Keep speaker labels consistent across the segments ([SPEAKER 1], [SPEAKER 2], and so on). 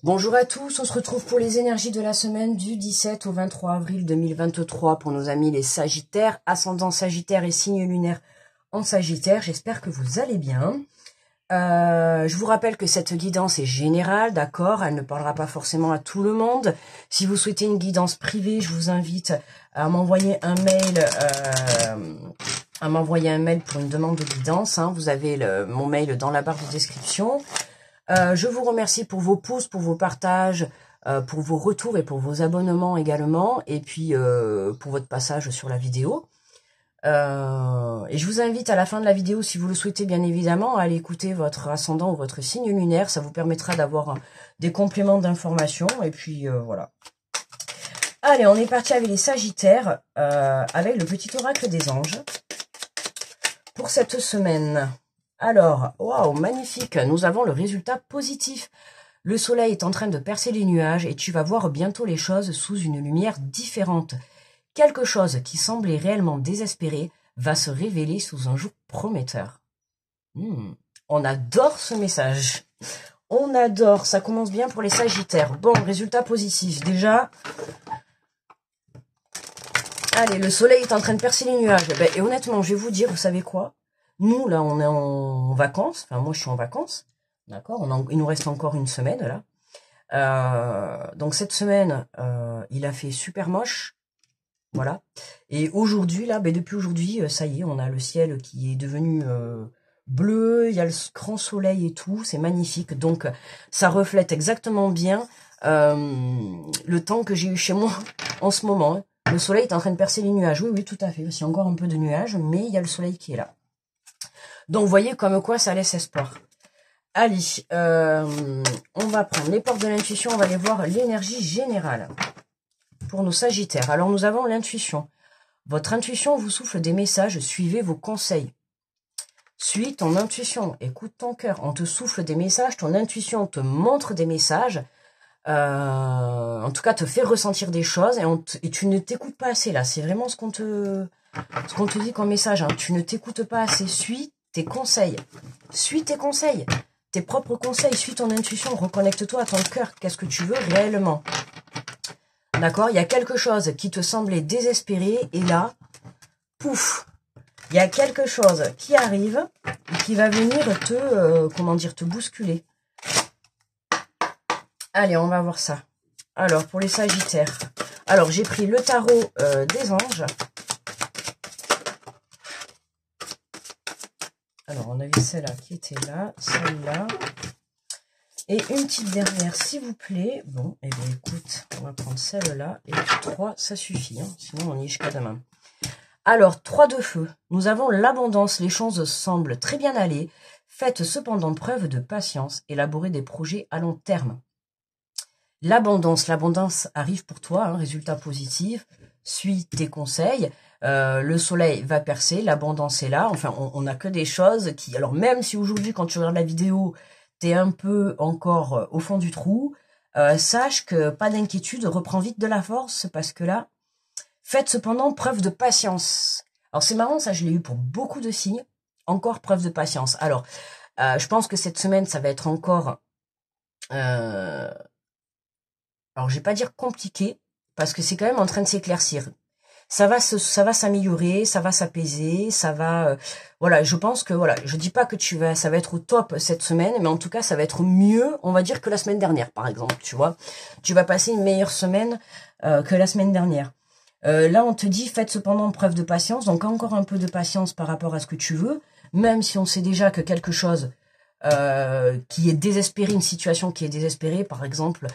[SPEAKER 1] Bonjour à tous, on se retrouve pour les énergies de la semaine du 17 au 23 avril 2023 pour nos amis les Sagittaires, ascendant Sagittaire et signe lunaire en Sagittaire. J'espère que vous allez bien. Je vous rappelle que cette guidance est générale, d'accord, elle ne parlera pas forcément à tout le monde. Si vous souhaitez une guidance privée, je vous invite à m'envoyer un mail, pour une demande de guidance. Vous avez mon mail dans la barre de description. Je vous remercie pour vos pouces, pour vos partages, pour vos retours et pour vos abonnements également, et puis pour votre passage sur la vidéo. Et je vous invite à la fin de la vidéo, si vous le souhaitez bien évidemment, à aller écouter votre ascendant ou votre signe lunaire. Ça vous permettra d'avoir des compléments d'informations, et puis voilà. Allez, on est parti avec les Sagittaires, avec le petit oracle des anges pour cette semaine. Alors, waouh, magnifique, nous avons le résultat positif. Le soleil est en train de percer les nuages et tu vas voir bientôt les choses sous une lumière différente. Quelque chose qui semblait réellement désespéré va se révéler sous un jour prometteur. On adore ce message. On adore, ça commence bien pour les Sagittaires. Bon, résultat positif, déjà. Allez, le soleil est en train de percer les nuages. Et honnêtement, je vais vous dire, vous savez quoi ? Nous, là, on est en vacances. Enfin, moi, je suis en vacances. D'accord, il nous reste encore une semaine, là. Donc, cette semaine, il a fait super moche. Voilà. Et aujourd'hui, là, depuis aujourd'hui, ça y est, on a le ciel qui est devenu bleu. Il y a le grand soleil et tout. C'est magnifique. Donc, ça reflète exactement bien le temps que j'ai eu chez moi en ce moment. Le soleil est en train de percer les nuages. Oui, oui, tout à fait. Il y a encore un peu de nuages, mais il y a le soleil qui est là. Donc, vous voyez comme quoi ça laisse espoir. Allez, on va prendre les portes de l'intuition, on va aller voir l'énergie générale pour nos Sagittaires. Alors, nous avons l'intuition. Votre intuition vous souffle des messages, suivez vos conseils. Suis ton intuition, écoute ton cœur. On te souffle des messages, ton intuition te montre des messages, en tout cas te fait ressentir des choses et tu ne t'écoutes pas assez là. C'est vraiment ce qu'on te dit comme message. Tu ne t'écoutes pas assez, suis tes conseils, tes propres conseils, suis ton intuition, reconnecte-toi à ton cœur, qu'est-ce que tu veux réellement. D'accord, il y a quelque chose qui te semblait désespéré, et là, pouf, il y a quelque chose qui arrive, et qui va venir te bousculer. Allez, on va voir ça. Alors, pour les Sagittaires, alors j'ai pris le tarot des anges. Alors, on avait celle-là qui était là, celle-là. Et une petite dernière, s'il vous plaît. Bon, eh bien, écoute, on va prendre celle-là. Et 3, ça suffit. Sinon, on y est jusqu'à demain. Alors, 3 de feu. Nous avons l'abondance. Les choses semblent très bien aller. Faites cependant preuve de patience. Élaborez des projets à long terme. L'abondance arrive pour toi. Résultat positif. Suis tes conseils. Le soleil va percer, l'abondance est là. Enfin, on n'a que des choses qui... Alors, même si aujourd'hui, quand tu regardes la vidéo, tu es un peu encore au fond du trou, sache que pas d'inquiétude, reprends vite de la force, parce que là, faites cependant preuve de patience. Alors, c'est marrant, ça, je l'ai eu pour beaucoup de signes. Encore preuve de patience. Alors, je pense que cette semaine, ça va être encore... alors, je vais pas dire compliqué, parce que c'est quand même en train de s'éclaircir. Ça va s'améliorer, ça va s'apaiser, ça va... voilà, je pense que, voilà, je dis pas que ça va être au top cette semaine, mais en tout cas, ça va être mieux, on va dire, que la semaine dernière, par exemple, tu vois. Tu vas passer une meilleure semaine que la semaine dernière. Là, on te dit, faites cependant preuve de patience, donc encore un peu de patience par rapport à ce que tu veux, même si on sait déjà que quelque chose qui est désespéré, une situation qui est désespérée, par exemple,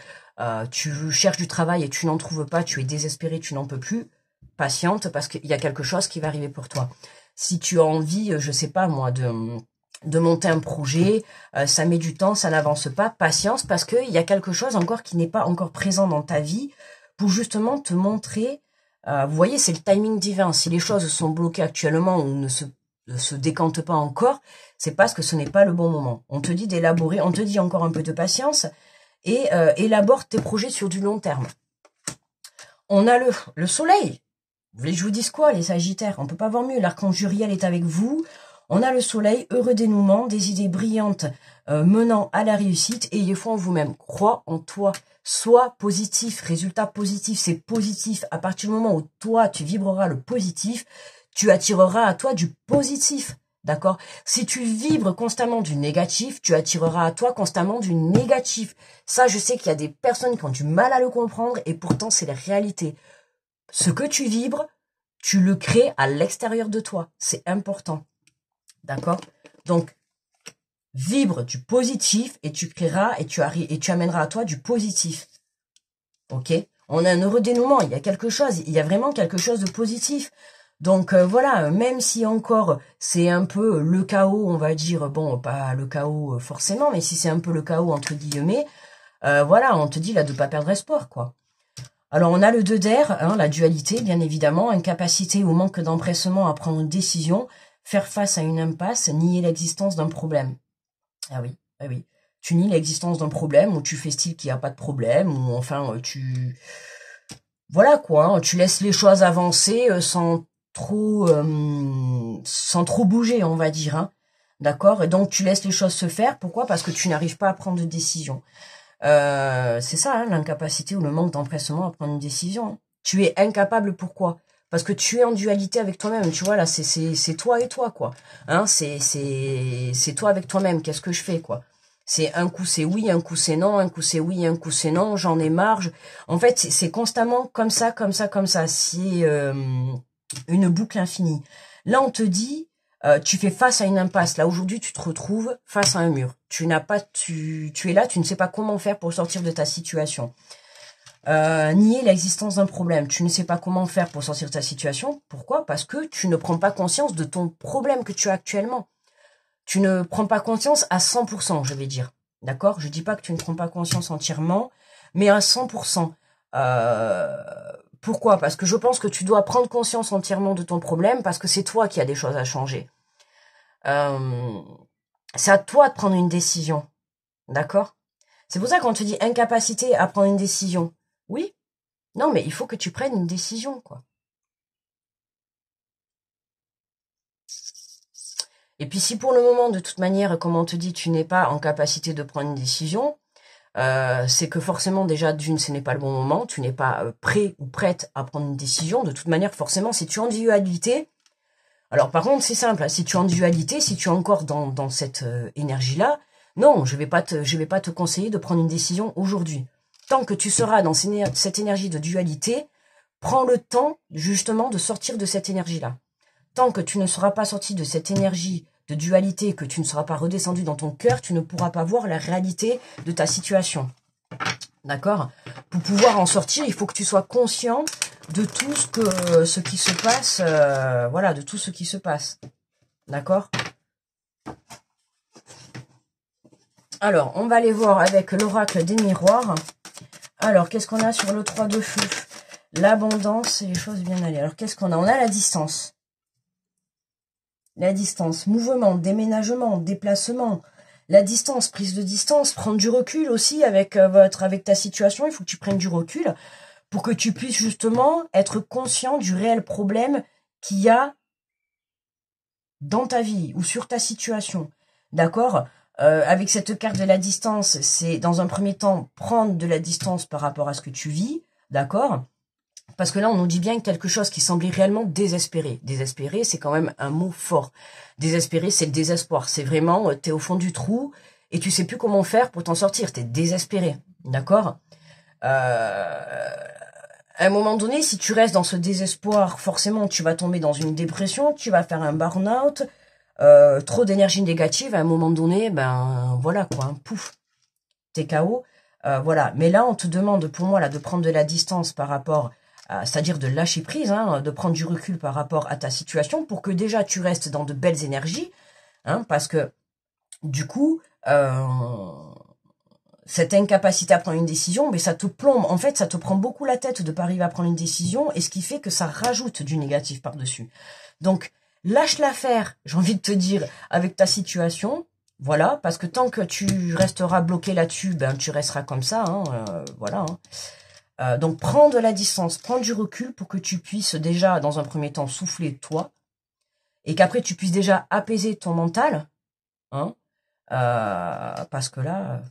[SPEAKER 1] tu cherches du travail et tu n'en trouves pas, tu es désespéré, tu n'en peux plus, patiente, parce qu'il y a quelque chose qui va arriver pour toi. Si tu as envie, je sais pas moi, de monter un projet, ça met du temps, ça n'avance pas, patience, parce qu'il y a quelque chose encore qui n'est pas encore présent dans ta vie, pour justement te montrer, vous voyez, c'est le timing divin. Si les choses sont bloquées actuellement ou ne se décantent pas encore, c'est parce que ce n'est pas le bon moment. On te dit d'élaborer, on te dit encore un peu de patience, et élabore tes projets sur du long terme. On a le soleil. Vous voulez que je vous dise quoi, les Sagittaires? On peut pas voir mieux. L'archange Uriel est avec vous. On a le soleil, heureux dénouement, des idées brillantes menant à la réussite. Ayez foi en vous-même, crois en toi, sois positif, résultat positif, c'est positif. À partir du moment où toi, tu vibreras le positif, tu attireras à toi du positif. D'accord? Si tu vibres constamment du négatif, tu attireras à toi constamment du négatif. Ça, je sais qu'il y a des personnes qui ont du mal à le comprendre et pourtant, c'est la réalité. Ce que tu vibres, tu le crées à l'extérieur de toi. C'est important. D'accord? Donc, vibre du positif et tu créeras et tu amèneras à toi du positif. Ok? On a un heureux dénouement. Il y a quelque chose. Il y a vraiment quelque chose de positif. Donc voilà, même si encore c'est un peu le chaos, on va dire, bon, pas le chaos forcément, mais si c'est un peu le chaos entre guillemets, voilà, on te dit là de pas perdre espoir, quoi. Alors on a le 2 d'air, hein, la dualité, bien évidemment, incapacité ou manque d'empressement à prendre une décision, faire face à une impasse, nier l'existence d'un problème. Ah oui, ah oui. Tu nies l'existence d'un problème, ou tu fais style qu'il n'y a pas de problème, ou enfin voilà quoi, hein, tu laisses les choses avancer sans trop bouger, on va dire. Hein. D'accord? Et donc tu laisses les choses se faire. Pourquoi? Parce que tu n'arrives pas à prendre de décision. C'est ça, hein, l'incapacité ou le manque d'empressement à prendre une décision. Hein. Tu es incapable, pourquoi? Parce que tu es en dualité avec toi-même. Tu vois, là, c'est toi et toi, quoi. Hein, c'est toi avec toi-même. Qu'est-ce que je fais, quoi? C'est un coup c'est oui, un coup c'est non, un coup c'est oui, un coup c'est non, j'en ai marre. En fait, c'est constamment comme ça, comme ça, comme ça. C'est une boucle infinie. Là, on te dit, tu fais face à une impasse. Là, aujourd'hui, tu te retrouves face à un mur. Tu es là, tu ne sais pas comment faire pour sortir de ta situation. Nier l'existence d'un problème. Tu ne sais pas comment faire pour sortir de ta situation. Pourquoi? Parce que tu ne prends pas conscience de ton problème que tu as actuellement. Tu ne prends pas conscience à 100%, je vais dire. D'accord? Je dis pas que tu ne prends pas conscience entièrement, mais à 100%. Pourquoi? Parce que je pense que tu dois prendre conscience entièrement de ton problème, parce que c'est toi qui as des choses à changer. C'est à toi de prendre une décision. D'accord? C'est pour ça qu'on te dit incapacité à prendre une décision. Oui? Non, mais il faut que tu prennes une décision, quoi. Et puis si pour le moment, de toute manière, comme on te dit, tu n'es pas en capacité de prendre une décision, c'est que forcément, déjà, d'une, ce n'est pas le bon moment, tu n'es pas prêt ou prête à prendre une décision. De toute manière, forcément, si tu es en dualité, alors par contre, c'est simple, hein, si tu es en dualité, si tu es encore dans cette énergie-là, non, je vais pas te conseiller de prendre une décision aujourd'hui. Tant que tu seras dans cette énergie de dualité, prends le temps, justement, de sortir de cette énergie-là. Tant que tu ne seras pas sorti de cette énergie de dualité, que tu ne seras pas redescendu dans ton cœur, tu ne pourras pas voir la réalité de ta situation. D'accord? Pour pouvoir en sortir, il faut que tu sois conscient de tout ce qui se passe. Voilà, de tout ce qui se passe. D'accord? Alors, on va aller voir avec l'oracle des miroirs. Alors, qu'est-ce qu'on a sur le 3 de feu? L'abondance et les choses bien allées. Alors, qu'est-ce qu'on a? On a la distance. La distance, mouvement, déménagement, déplacement, la distance, prise de distance, prendre du recul aussi avec ta situation. Il faut que tu prennes du recul pour que tu puisses justement être conscient du réel problème qu'il y a dans ta vie ou sur ta situation. D'accord? Avec cette carte de la distance, c'est dans un premier temps prendre de la distance par rapport à ce que tu vis. D'accord? Parce que là, on nous dit bien quelque chose qui semblait réellement désespéré. Désespéré, c'est quand même un mot fort. Désespéré, c'est le désespoir. C'est vraiment, t'es au fond du trou et tu sais plus comment faire pour t'en sortir. T'es désespéré. D'accord? À un moment donné, si tu restes dans ce désespoir, forcément, tu vas tomber dans une dépression, tu vas faire un burn-out, trop d'énergie négative. À un moment donné, ben voilà quoi, hein, pouf, t'es KO. Voilà. Mais là, on te demande, pour moi, là, de prendre de la distance par rapport c'est-à-dire de lâcher prise, hein, de prendre du recul par rapport à ta situation pour que déjà tu restes dans de belles énergies, hein, parce que du coup, cette incapacité à prendre une décision, mais ça te plombe, en fait, ça te prend beaucoup la tête de ne pas arriver à prendre une décision, et ce qui fait que ça rajoute du négatif par-dessus. Donc, lâche l'affaire, j'ai envie de te dire, avec ta situation, voilà, parce que tant que tu resteras bloqué là-dessus, ben tu resteras comme ça, hein, voilà, hein. Donc, prends de la distance, prends du recul pour que tu puisses déjà, dans un premier temps, souffler toi et qu'après, tu puisses déjà apaiser ton mental. Hein, Parce que là,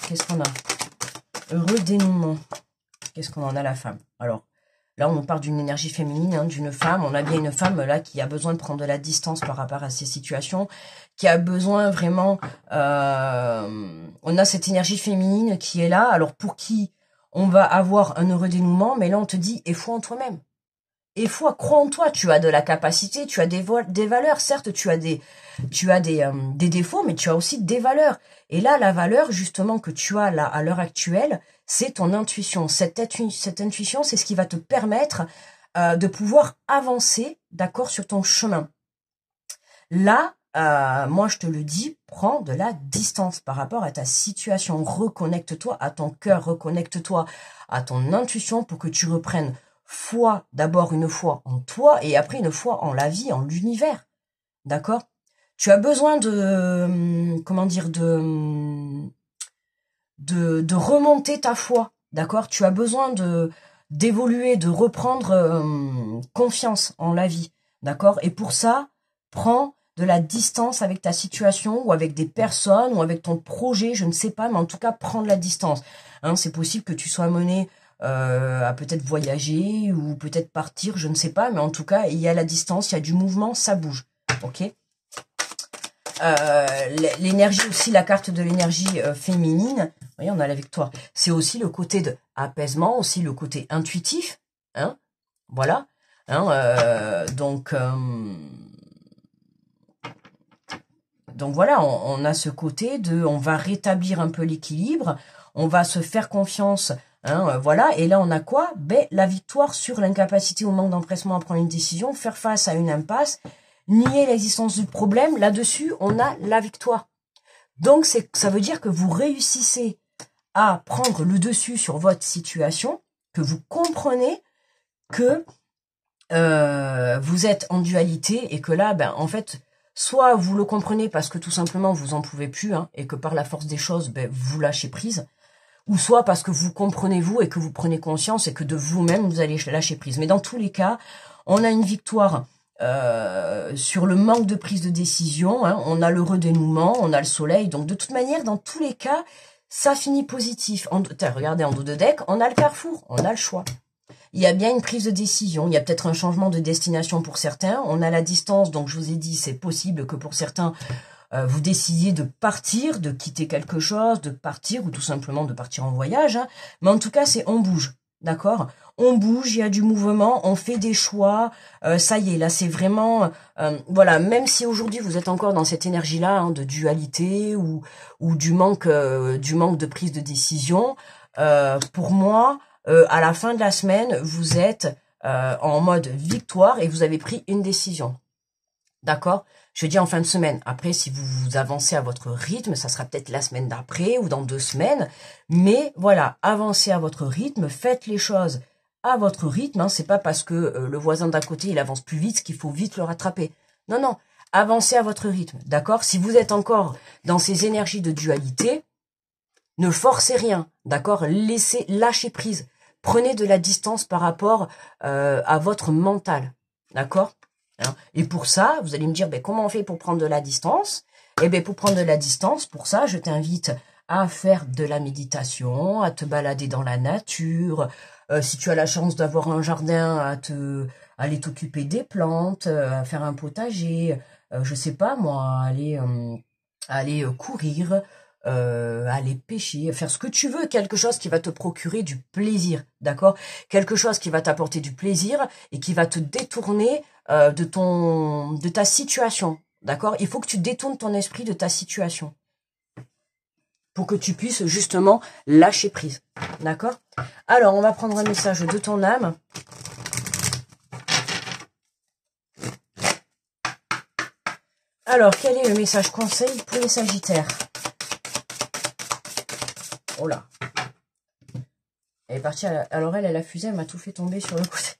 [SPEAKER 1] qu'est-ce qu'on a? Heureux dénouement. Qu'est-ce qu'on en a, la femme? Alors, là, on parle d'une énergie féminine, hein, d'une femme. On a bien une femme, là, qui a besoin de prendre de la distance par rapport à ces situations, qui a besoin vraiment... on a cette énergie féminine qui est là. Alors, pour qui on va avoir un heureux dénouement, mais là, on te dit, et foi en toi-même. Et foi, crois en toi, tu as de la capacité, tu as des valeurs. Certes, tu as des défauts, mais tu as aussi des valeurs. Et là, la valeur, justement, que tu as là, à l'heure actuelle, c'est ton intuition. Cette intuition, c'est ce qui va te permettre de pouvoir avancer, d'accord, sur ton chemin. Là, moi, je te le dis, prends de la distance par rapport à ta situation. Reconnecte-toi à ton cœur, reconnecte-toi à ton intuition pour que tu reprennes foi, d'abord une foi en toi et après une foi en la vie, en l'univers. D'accord? Tu as besoin de, comment dire, de remonter ta foi. D'accord? Tu as besoin d'évoluer, de reprendre confiance en la vie. D'accord? Et pour ça, prends de la distance avec ta situation ou avec des personnes ou avec ton projet, je ne sais pas, mais en tout cas, prends de la distance. Hein, c'est possible que tu sois amené à peut-être voyager ou peut-être partir, je ne sais pas, mais en tout cas, il y a la distance, il y a du mouvement, ça bouge. Ok? L'énergie aussi, la carte de l'énergie féminine, vous voyez, on a la victoire. C'est aussi le côté de apaisement, aussi le côté intuitif, hein, voilà. Hein, donc voilà, on a ce côté de, on va rétablir un peu l'équilibre, on va se faire confiance. Hein, voilà, et là on a quoi? Ben, la victoire sur l'incapacité ou manque d'empressement à prendre une décision, faire face à une impasse, nier l'existence du problème, là-dessus on a la victoire. Donc ça veut dire que vous réussissez à prendre le dessus sur votre situation, que vous comprenez que vous êtes en dualité et que là, ben, en fait, soit vous le comprenez parce que tout simplement vous en pouvez plus, hein, et que par la force des choses, ben, vous lâchez prise, ou soit parce que vous comprenez vous et que vous prenez conscience et que de vous-même, vous allez lâcher prise. Mais dans tous les cas, on a une victoire sur le manque de prise de décision. Hein, on a le redénouement, on a le soleil. Donc de toute manière, dans tous les cas, ça finit positif. Regardez en dos de deck, on a le carrefour, on a le choix. Il y a bien une prise de décision, il y a peut-être un changement de destination pour certains. On a la distance, donc je vous ai dit, c'est possible que pour certains... vous décidiez de partir, de quitter quelque chose, de partir ou tout simplement de partir en voyage. Hein. Mais en tout cas, c'est on bouge, d'accord? On bouge, il y a du mouvement, on fait des choix. Ça y est, là, c'est vraiment... voilà, même si aujourd'hui, vous êtes encore dans cette énergie-là hein, de dualité ou du manque de prise de décision, pour moi, à la fin de la semaine, vous êtes en mode victoire et vous avez pris une décision. D'accord? Je dis en fin de semaine. Après, si vous avancez à votre rythme, ça sera peut-être la semaine d'après ou dans 2 semaines. Mais voilà, avancez à votre rythme, faites les choses à votre rythme. Hein. C'est pas parce que le voisin d'à côté, il avance plus vite qu'il faut vite le rattraper. Non, non, avancez à votre rythme. D'accord? Si vous êtes encore dans ces énergies de dualité, ne forcez rien. D'accord? Lâchez prise. Prenez de la distance par rapport à votre mental. D'accord? Et pour ça, vous allez me dire, ben, comment on fait pour prendre de la distance? Eh bien, pour prendre de la distance, pour ça, je t'invite à faire de la méditation, à te balader dans la nature. Si tu as la chance d'avoir un jardin, aller t'occuper des plantes, à faire un potager, je sais pas moi, aller courir, aller pêcher, faire ce que tu veux, quelque chose qui va te procurer du plaisir, d'accord? Quelque chose qui va t'apporter du plaisir et qui va te détourner de ta situation, d'accord? Il faut que tu détournes ton esprit de ta situation pour que tu puisses justement lâcher prise, d'accord? Alors, on va prendre un message de ton âme. Alors, quel est le message conseil pour les Sagittaires? Oh là. Elle est partie, alors elle a fusé, elle m'a tout fait tomber sur le côté.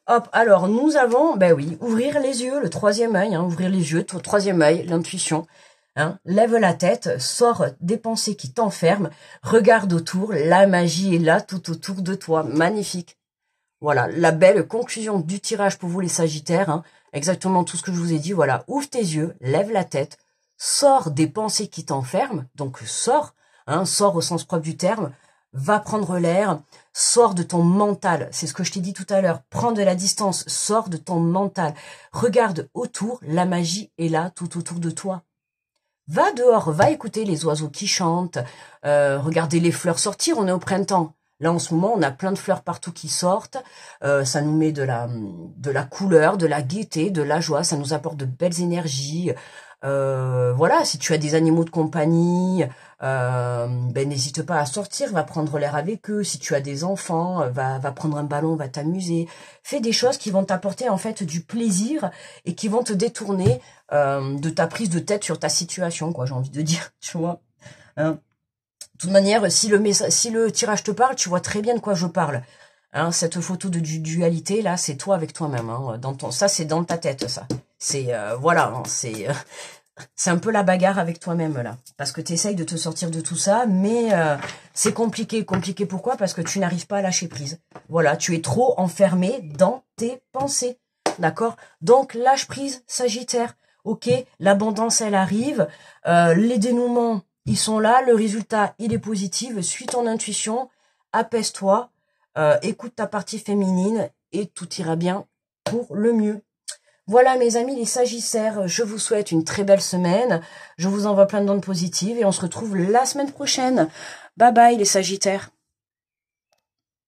[SPEAKER 1] Hop, alors nous avons, ben oui, ouvrir les yeux, le 3e œil, hein, ouvrir les yeux, 3e œil, l'intuition. Hein, lève la tête, sors des pensées qui t'enferment, regarde autour, la magie est là tout autour de toi, magnifique. Voilà, la belle conclusion du tirage pour vous les Sagittaires. Hein. exactement tout ce que je vous ai dit. Voilà, ouvre tes yeux, lève la tête, sors des pensées qui t'enferment, donc sors, hein, sors au sens propre du terme, va prendre l'air, sors de ton mental, c'est ce que je t'ai dit tout à l'heure, prends de la distance, sors de ton mental, regarde autour, la magie est là tout autour de toi. Va dehors, va écouter les oiseaux qui chantent, regardez les fleurs sortir, on est au printemps. Là, en ce moment, on a plein de fleurs partout qui sortent. Ça nous met de la couleur, de la gaieté, de la joie. Ça nous apporte de belles énergies. Voilà, si tu as des animaux de compagnie, ben n'hésite pas à sortir, va prendre l'air avec eux. Si tu as des enfants, va prendre un ballon, va t'amuser. Fais des choses qui vont t'apporter en fait du plaisir et qui vont te détourner de ta prise de tête sur ta situation, quoi. J'ai envie de dire, tu vois. Hein. De toute manière, si le tirage te parle, tu vois très bien de quoi je parle. Hein, cette photo de dualité, là, c'est toi avec toi-même. Hein, ça, c'est dans ta tête, ça. C'est, voilà, hein, c'est un peu la bagarre avec toi-même, là. Parce que tu essayes de te sortir de tout ça, mais c'est compliqué. Compliqué pourquoi? Parce que tu n'arrives pas à lâcher prise. Voilà, tu es trop enfermé dans tes pensées. D'accord? Donc, lâche prise, Sagittaire. Ok, l'abondance, elle arrive. Les dénouements, ils sont là, le résultat, il est positif. Suis ton intuition, apaise-toi, écoute ta partie féminine et tout ira bien pour le mieux. Voilà mes amis les Sagittaires, je vous souhaite une très belle semaine. Je vous envoie plein de ondes positives et on se retrouve la semaine prochaine. Bye bye les Sagittaires.